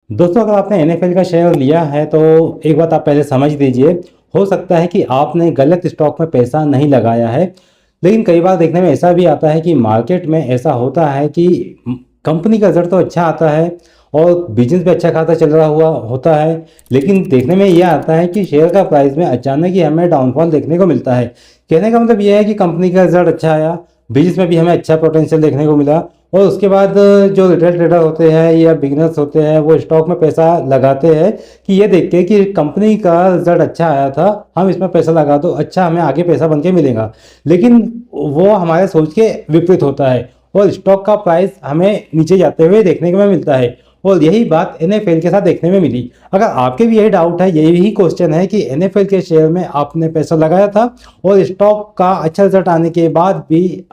दोस्तों, अगर आपने एनएफएल का शेयर लिया है तो एक बात आप पहले समझ लीजिए। हो सकता है कि आपने गलत स्टॉक में पैसा नहीं लगाया है, लेकिन कई बार देखने में ऐसा भी आता है कि मार्केट में ऐसा होता है कि कंपनी का रिजल्ट तो अच्छा आता है और बिजनेस भी अच्छा खासा चल रहा हुआ होता है, लेकिन देखने में यह आता है कि शेयर का प्राइस में अचानक ही हमें डाउनफॉल देखने को मिलता है। कहने का मतलब यह है कि कंपनी का रिजल्ट अच्छा आया, बिजनेस में भी हमें अच्छा पोटेंशियल देखने को मिला, और उसके बाद जो रिटेल ट्रेडर होते हैं या बिगिनर्स होते हैं वो स्टॉक में पैसा लगाते हैं कि ये देख के कि कंपनी का रिजल्ट अच्छा आया था, हम इसमें पैसा लगा दो, अच्छा हमें आगे पैसा बन के मिलेगा। लेकिन वो हमारे सोच के विपरीत होता है और स्टॉक का प्राइस हमें नीचे जाते हुए देखने को मिलता है। और यही बात एनएफएल के साथ देखने में मिली। अगर आपके भी यही डाउट है, यही क्वेश्चन है कि एनएफएल के शेयर में आपने पैसा लगाया था और स्टॉक का अच्छा रिजल्ट आने के बाद भी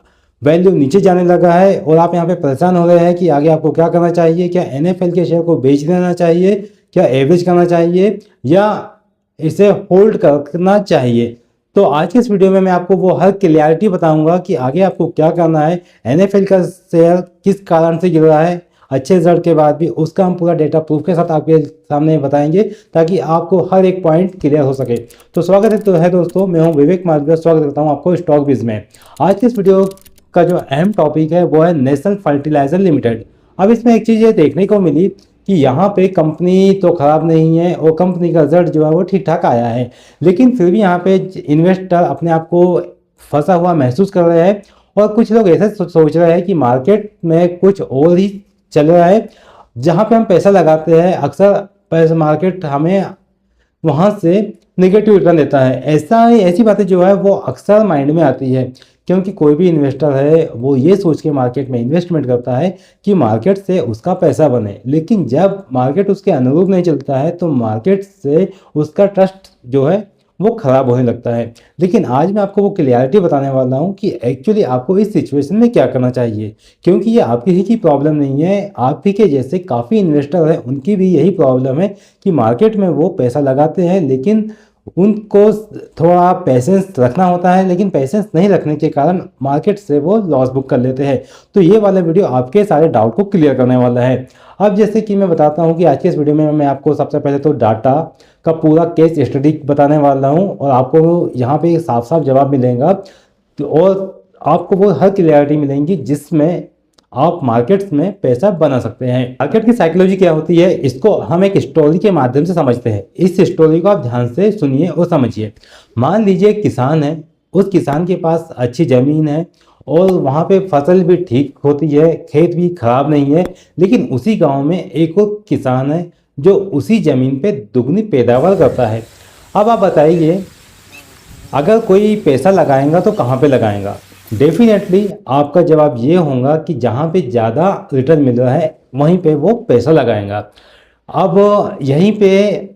वैल्यू नीचे जाने लगा है और आप यहाँ पे परेशान हो रहे हैं कि आगे आपको क्या करना चाहिए, क्या एनएफएल के शेयर को बेच देना चाहिए, क्या एवरेज करना चाहिए, या इसे होल्ड करना चाहिए। तो आज के इस वीडियो में मैं आपको वो हर क्लियरिटी बताऊंगा कि आगे आपको क्या करना है, एनएफएल का शेयर किस कारण से गिर रहा है अच्छे रिजल्ट के बाद भी, उसका हम पूरा डेटा प्रूफ के साथ आपके सामने बताएंगे ताकि आपको हर एक पॉइंट क्लियर हो सके। तो स्वागत है दोस्तों, मैं हूं विवेक मालवीय, स्वागत करता हूं आपको स्टॉक बिज में। आज के इस वीडियो का जो अहम टॉपिक है वो है नेशनल फर्टिलाइजर लिमिटेड। अब इसमें एक चीज़ ये देखने को मिली कि यहाँ पे कंपनी तो ख़राब नहीं है और कंपनी का रिजल्ट जो है वो ठीक ठाक आया है, लेकिन फिर भी यहाँ पे इन्वेस्टर अपने आप को फंसा हुआ महसूस कर रहे हैं और कुछ लोग ऐसे सोच रहे हैं कि मार्केट में कुछ और ही चल रहा है। जहाँ पे हम पैसा लगाते हैं अक्सर पैसा मार्केट हमें वहाँ से नेगेटिव रिटर्न देता है। ऐसी बातें जो है वो अक्सर माइंड में आती है, क्योंकि कोई भी इन्वेस्टर है वो ये सोच के मार्केट में इन्वेस्टमेंट करता है कि मार्केट से उसका पैसा बने, लेकिन जब मार्केट उसके अनुरूप नहीं चलता है तो मार्केट से उसका ट्रस्ट जो है वो खराब होने लगता है। लेकिन आज मैं आपको वो क्लियरिटी बताने वाला हूँ कि एक्चुअली आपको इस सिचुएशन में क्या करना चाहिए, क्योंकि ये आपकी ही की प्रॉब्लम नहीं है, आप ही के जैसे काफ़ी इन्वेस्टर हैं उनकी भी यही प्रॉब्लम है कि मार्केट में वो पैसा लगाते हैं लेकिन उनको थोड़ा पेशेंस रखना होता है, लेकिन पेशेंस नहीं रखने के कारण मार्केट से वो लॉस बुक कर लेते हैं। तो ये वाला वीडियो आपके सारे डाउट को क्लियर करने वाला है। अब जैसे कि मैं बताता हूँ कि आज के इस वीडियो में मैं आपको सबसे पहले तो डाटा का पूरा केस स्टडी बताने वाला हूँ और आपको यहाँ पे साफ साफ जवाब मिलेगा और आपको वो हर क्लियरिटी मिलेंगी जिसमें आप मार्केट्स में पैसा बना सकते हैं। मार्केट की साइकोलॉजी क्या होती है इसको हम एक स्टोरी के माध्यम से समझते हैं। इस स्टोरी को आप ध्यान से सुनिए और समझिए। मान लीजिए एक किसान है, उस किसान के पास अच्छी ज़मीन है और वहाँ पे फसल भी ठीक होती है, खेत भी खराब नहीं है, लेकिन उसी गांव में एक और किसान है जो उसी ज़मीन पे दुगनी पैदावार करता है। अब आप बताइए, अगर कोई पैसा लगाएगा तो कहाँ पे लगाएगा? डेफिनेटली आपका जवाब ये होगा कि जहाँ पे ज़्यादा रिटर्न मिल रहा है वहीं पे वो पैसा लगाएगा। अब यहीं पे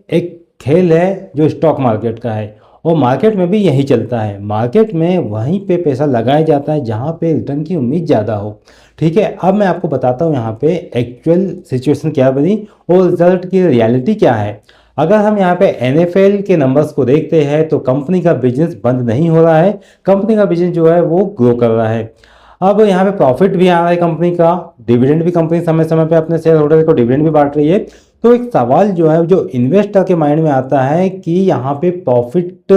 एक खेल है जो स्टॉक मार्केट का है और मार्केट में भी यही चलता है। मार्केट में वहीं पे पैसा लगाया जाता है जहाँ पे रिटर्न की उम्मीद ज़्यादा हो। ठीक है, अब मैं आपको बताता हूँ यहाँ पे एक्चुअल सिचुएशन क्या बनी और रिजल्ट की रियलिटी क्या है। अगर हम यहाँ पे एनएफएल के नंबर्स को देखते हैं तो कंपनी का बिजनेस बंद नहीं हो रहा है, कंपनी का बिजनेस जो है वो ग्रो कर रहा है। अब यहाँ पे प्रॉफिट भी आ रहा है कंपनी का, डिविडेंड भी कंपनी समय समय पे अपने शेयर होल्डर को डिविडेंड भी बांट रही है। तो एक सवाल जो है जो इन्वेस्टर के माइंड में आता है कि यहाँ पे प्रॉफिट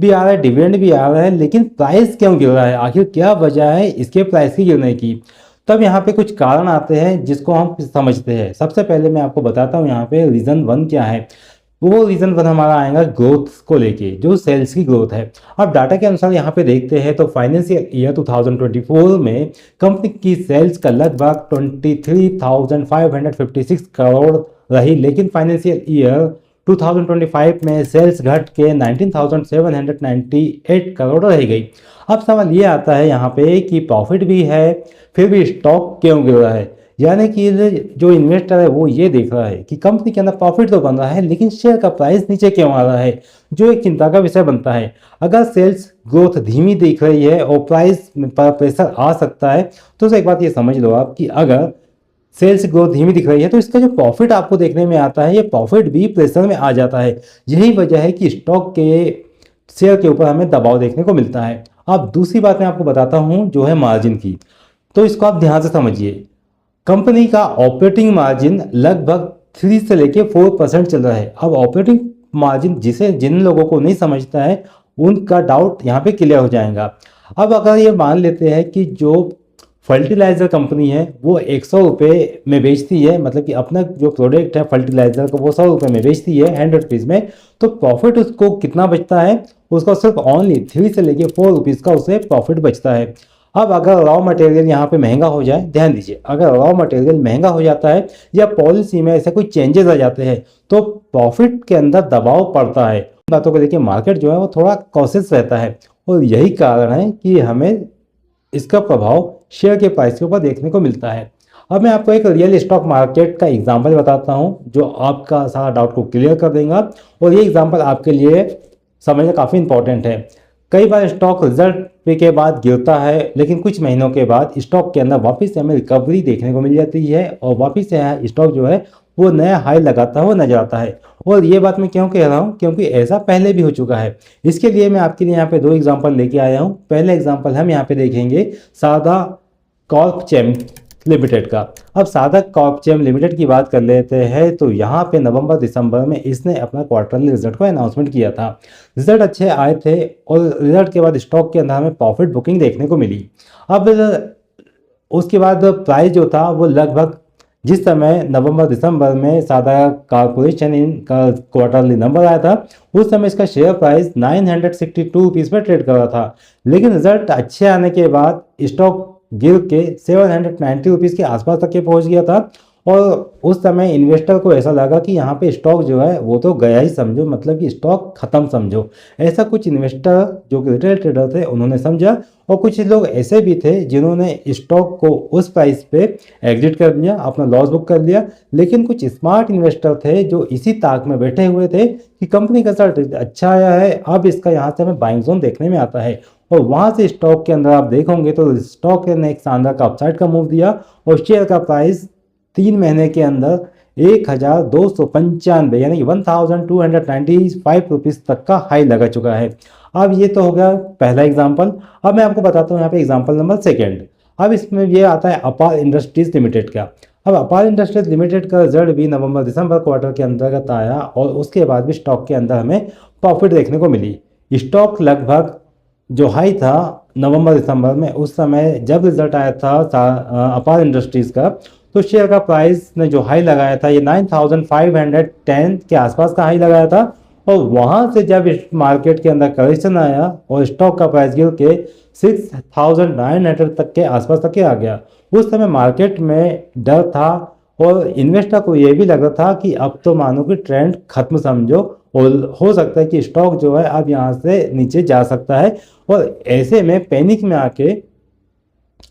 भी आ रहा है, डिविडेंड भी आ रहा है, लेकिन प्राइस क्यों गिर रहा है, आखिर क्या वजह है इसके प्राइस की गिरने की। तब यहाँ पे कुछ कारण आते हैं जिसको हम समझते हैं। सबसे पहले मैं आपको बताता हूँ यहाँ पे रीजन वन क्या है। वो रीजन वन हमारा आएगा ग्रोथ को लेके, जो सेल्स की ग्रोथ है। अब डाटा के अनुसार यहाँ पे देखते हैं तो फाइनेंशियल ईयर 2024 में कंपनी की सेल्स का लगभग 23,556 करोड़ रही, लेकिन फाइनेंशियल ईयर 2025 में सेल्स घट के 19,798 करोड़ रह गई। अब सवाल ये आता है यहाँ पे कि प्रॉफिट भी है फिर भी स्टॉक क्यों गिर रहा है। यानी कि जो इन्वेस्टर है वो ये देख रहा है कि कंपनी के अंदर प्रॉफिट तो बन रहा है लेकिन शेयर का प्राइस नीचे क्यों आ रहा है, जो एक चिंता का विषय बनता है। अगर सेल्स ग्रोथ धीमी दिख रही है और प्राइस पर प्रेशर आ सकता है तो एक बात ये समझ लो आप कि अगर सेल्स ग्रोथ धीमी दिख रही है तो इसका जो प्रॉफिट आपको देखने में आता है ये प्रॉफिट भी प्रेशर में आ जाता है। यही वजह है कि स्टॉक के शेयर के ऊपर हमें दबाव देखने को मिलता है। अब दूसरी बात मैं आपको बताता हूँ जो है मार्जिन की, तो इसको आप ध्यान से समझिए। कंपनी का ऑपरेटिंग मार्जिन लगभग 3 से लेके 4% चल रहा है। अब ऑपरेटिंग मार्जिन जिन लोगों को नहीं समझता है उनका डाउट यहाँ पे क्लियर हो जाएगा। अब अगर ये मान लेते हैं कि जो फर्टिलाइज़र कंपनी है वो 100 रुपये में बेचती है, मतलब कि अपना जो प्रोडक्ट है फर्टिलाइज़र का वो 100 रुपये में बेचती है 100 रुपीज़ में, तो प्रॉफिट उसको कितना बचता है, उसका सिर्फ ओनली 3 से लेके 4 रुपीज़ का उसे प्रॉफिट बचता है। अब अगर रॉ मटेरियल यहाँ पे महंगा हो जाए, ध्यान दीजिए, अगर रॉ मटेरियल महंगा हो जाता है या पॉलिसी में ऐसे कोई चेंजेस आ जाते हैं तो प्रॉफिट के अंदर दबाव पड़ता है। बातों को लेकर मार्केट जो है वो थोड़ा कॉशियस रहता है और यही कारण है कि हमें इसका प्रभाव शेयर के प्राइस के ऊपर देखने को मिलता है। अब मैं आपको एक रियल स्टॉक मार्केट का एग्जांपल बताता हूं जो आपका सारा डाउट को क्लियर कर देगा और ये एग्जांपल आपके लिए समझना काफ़ी इंपॉर्टेंट है। कई बार स्टॉक रिजल्ट के बाद गिरता है लेकिन कुछ महीनों के बाद स्टॉक के अंदर वापस से हमें रिकवरी देखने को मिल जाती है और वापस से स्टॉक जो है वो नया हाई लगाता हुआ नजर आता है। और ये बात मैं क्यों कह रहा हूँ, क्योंकि ऐसा पहले भी हो चुका है। इसके लिए मैं आपके लिए यहाँ पे 2 एग्जांपल लेके आया हूँ। पहले एग्जांपल हम यहाँ पे देखेंगे सादा कॉर्पचेम लिमिटेड का। अब सादा कॉर्पचेम लिमिटेड की बात कर लेते हैं तो यहाँ पे नवंबर दिसंबर में इसने अपना क्वार्टरली रिजल्ट को अनाउंसमेंट किया था। रिजल्ट अच्छे आए थे और रिजल्ट के बाद स्टॉक के अंदर हमें प्रॉफिट बुकिंग देखने को मिली। अब उसके बाद प्राइस जो था वो लगभग जिस समय नवंबर दिसंबर में सादा कॉर्पोरेशन का क्वार्टरली नंबर आया था उस समय इसका शेयर प्राइस 962 रुपीज़ पर ट्रेड कर रहा था, लेकिन रिजल्ट अच्छे आने के बाद स्टॉक गिर के 790 रुपीज़ के आसपास तक के पहुंच गया था। और उस समय इन्वेस्टर को ऐसा लगा कि यहाँ पे स्टॉक जो है वो तो गया ही समझो, मतलब कि स्टॉक खत्म समझो। ऐसा कुछ इन्वेस्टर जो कि रिटेल ट्रेडर थे उन्होंने समझा और कुछ लोग ऐसे भी थे जिन्होंने स्टॉक को उस प्राइस पे एग्जिट कर दिया, अपना लॉस बुक कर लिया। लेकिन कुछ स्मार्ट इन्वेस्टर थे जो इसी ताक में बैठे हुए थे कि कंपनी का रिजल्ट अच्छा आया है, अब इसका यहाँ से हमें बाइंग जोन देखने में आता है। और वहाँ से स्टॉक के अंदर आप देखोगे तो स्टॉक ने एक शानदार का अपसाइड का मूव दिया और शेयर का प्राइस 3 महीने के अंदर 1295 यानी कि 1295 रुपीज़ तक का हाई लगा चुका है। अब ये तो हो गया पहला एग्जांपल। अब मैं आपको बताता हूँ यहाँ पे एग्जांपल नंबर सेकंड। अब इसमें ये आता है अपार इंडस्ट्रीज लिमिटेड का। अब अपार इंडस्ट्रीज लिमिटेड का रिजल्ट भी नवंबर दिसंबर क्वार्टर के अंतर्गत आया और उसके बाद भी स्टॉक के अंदर हमें प्रॉफिट देखने को मिली। स्टॉक लगभग जो हाई था नवंबर दिसंबर में उस समय जब रिजल्ट आया था अपार इंडस्ट्रीज का तो शेयर का प्राइस ने जो हाई लगाया था ये 9510 के आसपास का हाई लगाया था और वहां से जब इस मार्केट के अंदर करेक्शन आया और स्टॉक का प्राइस गिर के 6900 तक के आसपास तक के आ गया। उस समय मार्केट में डर था और इन्वेस्टर को ये भी लग रहा था कि अब तो मानो कि ट्रेंड खत्म समझो और हो सकता है कि स्टॉक जो है अब यहाँ से नीचे जा सकता है। और ऐसे में पैनिक में आके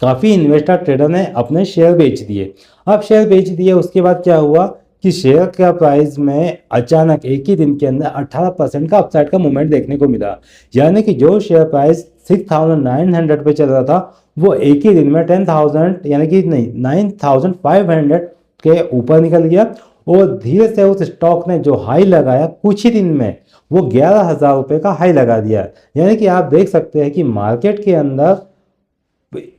काफ़ी इन्वेस्टर ट्रेडर ने अपने शेयर बेच दिए। अब शेयर बेच दिए उसके बाद क्या हुआ कि शेयर का प्राइस में अचानक एक ही दिन के अंदर 18% का अपसाइड का मूवमेंट देखने को मिला, यानी कि जो शेयर प्राइस 6900 पे चल रहा था वो एक ही दिन में 10,000 यानी कि नहीं 9,500 के ऊपर निकल गया और धीरे से उस स्टॉक ने जो हाई लगाया कुछ ही दिन में वो 11,000 रुपये का हाई लगा दिया। यानी कि आप देख सकते हैं कि मार्केट के अंदर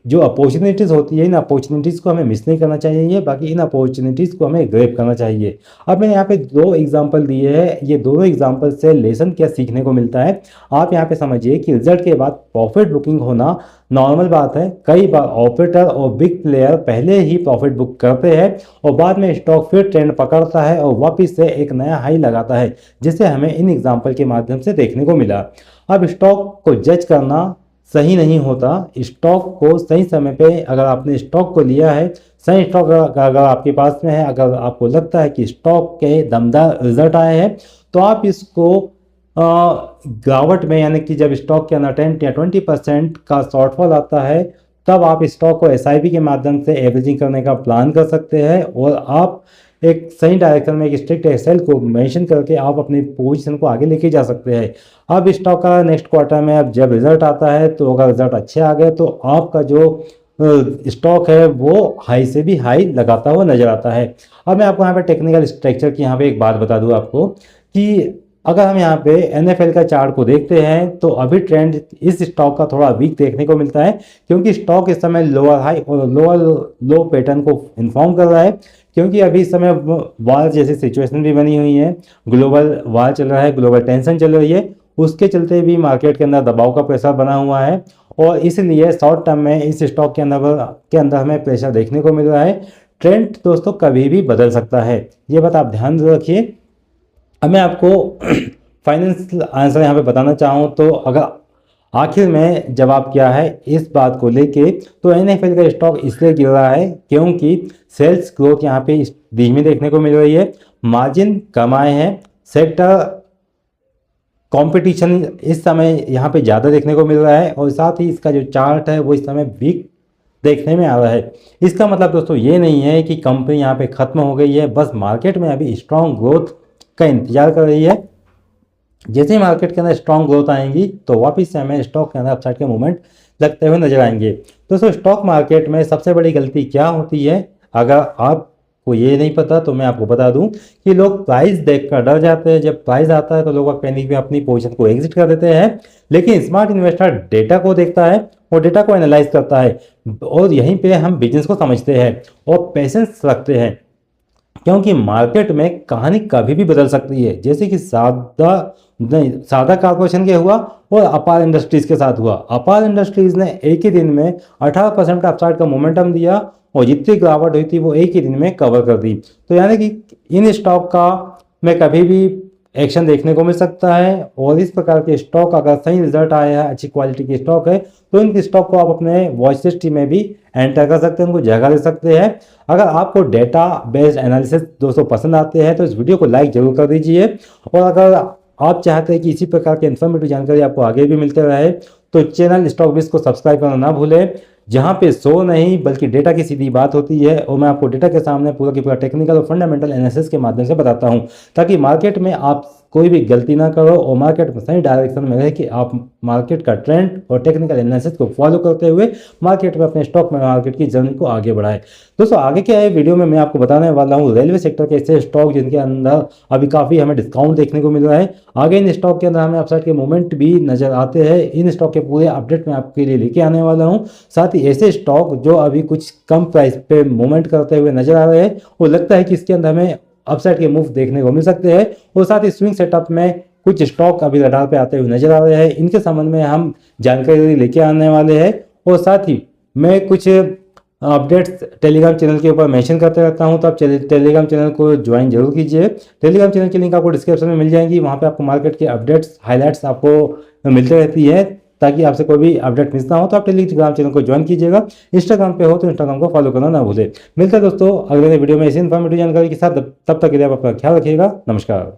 जो अपॉर्चुनिटीज़ होती है इन अपॉर्चुनिटीज़ को हमें मिस नहीं करना चाहिए, बाकी इन अपॉर्चुनिटीज़ को हमें ग्रैब करना चाहिए। अब मैंने यहाँ पे 2 एग्जांपल दिए हैं, ये दोनों एग्जांपल से लेसन क्या सीखने को मिलता है आप यहाँ पे समझिए कि रिजल्ट के बाद प्रॉफिट बुकिंग होना नॉर्मल बात है। कई बार ऑपरेटर और बिग प्लेयर पहले ही प्रॉफिट बुक करते हैं और बाद में स्टॉक फिर ट्रेंड पकड़ता है और वापस से एक नया हाई लगाता है, जिसे हमें इन एग्जाम्पल के माध्यम से देखने को मिला। अब स्टॉक को जज करना सही नहीं होता। स्टॉक को सही समय पे अगर आपने स्टॉक को लिया है, सही स्टॉक अगर आपके पास में है, अगर आपको लगता है कि स्टॉक के दमदार रिजल्ट आए हैं तो आप इसको गिरावट में यानी कि जब स्टॉक के अंदर 10 या 20% का शॉर्टफॉल आता है तब आप स्टॉक को SIP के माध्यम से एवरेजिंग करने का प्लान कर सकते हैं और आप एक सही डायरेक्शन में एक स्ट्रिक्ट एक्सेल को मेंशन करके आप अपनी पोजीशन को आगे लेके जा सकते हैं। अब स्टॉक का नेक्स्ट क्वार्टर में अब जब रिजल्ट आता है तो अगर रिजल्ट अच्छे आ गए तो आपका जो स्टॉक है वो हाई से भी हाई लगाता हुआ नजर आता है। अब मैं आपको यहाँ पे टेक्निकल स्ट्रक्चर की यहाँ पे एक बात बता दूँ आपको कि अगर हम यहाँ पे NFL का चार्ट को देखते हैं तो अभी ट्रेंड इस स्टॉक का थोड़ा वीक देखने को मिलता है क्योंकि स्टॉक इस समय लोअर हाई और लोअर लो पैटर्न को इन्फॉर्म कर रहा है। क्योंकि अभी इस समय वार जैसी सिचुएशन भी बनी हुई है, ग्लोबल वार चल रहा है, ग्लोबल टेंशन चल रही है, उसके चलते भी मार्केट के अंदर दबाव का प्रेशर बना हुआ है और इसलिए शॉर्ट टर्म में इस स्टॉक के अंदर हमें प्रेशर देखने को मिल रहा है। ट्रेंड दोस्तों कभी भी बदल सकता है, ये बात आप ध्यान रखिए। अब मैं आपको फाइनेंशियल आंसर यहाँ पे बताना चाहूँ तो अगर आखिर में जवाब क्या है इस बात को लेके, तो एनएफएल का स्टॉक इसलिए गिर रहा है क्योंकि सेल्स ग्रोथ यहाँ पे धीमी देखने को मिल रही है, मार्जिन कम आए हैं, सेक्टर कंपटीशन इस समय यहाँ पे ज़्यादा देखने को मिल रहा है और साथ ही इसका जो चार्ट है वो इस समय वीक देखने में आ रहा है। इसका मतलब दोस्तों ये नहीं है कि कंपनी यहाँ पे ख़त्म हो गई है, बस मार्केट में अभी स्ट्रॉन्ग ग्रोथ का इंतजार कर रही है। जैसे ही मार्केट के अंदर स्ट्रॉन्ग ग्रोथ आएंगी तो वापस से हमें स्टॉक के अंदर अपसाइड के मूवमेंट लगते हुए नजर आएंगे। दोस्तों स्टॉक मार्केट में सबसे बड़ी गलती क्या होती है, अगर आपको ये नहीं पता तो मैं आपको बता दूं कि लोग प्राइस देखकर डर जाते हैं। जब प्राइस आता है तो लोग पैनिक में अपनी पोजीशन को एग्जिट कर देते हैं, लेकिन स्मार्ट इन्वेस्टर डेटा को देखता है और डेटा को एनालाइज करता है और यहीं पे हम बिजनेस को समझते हैं और पेशेंस रखते हैं, क्योंकि मार्केट में कहानी कभी भी बदल सकती है। जैसे कि सादा कॉर्पोरेशन के हुआ और अपार इंडस्ट्रीज के साथ हुआ। अपार इंडस्ट्रीज ने एक ही दिन में 18% का अपसाइड का मोमेंटम दिया और जितनी गिरावट हुई थी वो एक ही दिन में कवर कर दी। तो यानी कि इन स्टॉक का में कभी भी एक्शन देखने को मिल सकता है और इस प्रकार के स्टॉक अगर सही रिजल्ट आया है, अच्छी क्वालिटी के स्टॉक है, तो इन स्टॉक को आप अपने वॉच लिस्ट में भी एंटर कर सकते हैं, उनको जगह दे सकते हैं। अगर आपको डेटा बेस्ड एनालिसिस दोस्तों पसंद आते हैं तो इस वीडियो को लाइक जरूर कर दीजिए और अगर आप चाहते हैं कि इसी प्रकार की इन्फॉर्मेटिव जानकारी आपको आगे भी मिलते रहे तो चैनल स्टॉक बिज को सब्सक्राइब करना ना भूलें, जहां पे शो नहीं बल्कि डेटा की सीधी बात होती है और मैं आपको डेटा के सामने पूरा की पूरा टेक्निकल और फंडामेंटल एनालिसिस के माध्यम से बताता हूं, ताकि मार्केट में आप कोई भी गलती ना करो और मार्केट में सही डायरेक्शन में रहे कि आप मार्केट का ट्रेंड और टेक्निकल एनालिसिस को फॉलो करते हुए मार्केट में अपने स्टॉक में मार्केट की जर्नी को आगे बढ़ाएं। दोस्तों आगे क्या है वीडियो में मैं आपको बताने वाला हूँ रेलवे सेक्टर के ऐसे स्टॉक जिनके अंदर अभी काफ़ी हमें डिस्काउंट देखने को मिल रहा है। आगे इन स्टॉक के अंदर हमें अपसाइड के मूवमेंट भी नजर आते हैं। इन स्टॉक के पूरे अपडेट मैं आपके लिए लेके आने वाला हूँ। साथ ही ऐसे स्टॉक जो अभी कुछ कम प्राइस पे मूवमेंट करते हुए नजर आ रहे हैं और लगता है कि इसके अंदर हमें अपसाइड के मूव देखने को मिल सकते हैं और साथ ही स्विंग सेटअप में कुछ स्टॉक अभी रडार पे आते हुए नजर आ रहे हैं। इनके संबंध में हम जानकारी लेके आने वाले हैं और साथ ही मैं कुछ अपडेट्स टेलीग्राम चैनल के ऊपर मेंशन करते रहता हूं, तो आप टेलीग्राम चैनल को ज्वाइन जरूर कीजिए। टेलीग्राम चैनल की लिंक आपको डिस्क्रिप्शन में मिल जाएगी, वहां पे आपको मार्केट के अपडेट्स हाईलाइट्स आपको मिलते रहती है, ताकि आपसे कोई भी अपडेट मिस ना हो। तो आप टेलीग्राम चैनल को ज्वाइन कीजिएगा। इंस्टाग्राम पे हो तो इंस्टाग्राम को फॉलो करना ना भूले। मिलते हैं दोस्तों अगले वीडियो में इसी इन्फॉर्मेटिव जानकारी के साथ, तब तक के लिए आप अपना ख्याल रखिएगा। नमस्कार।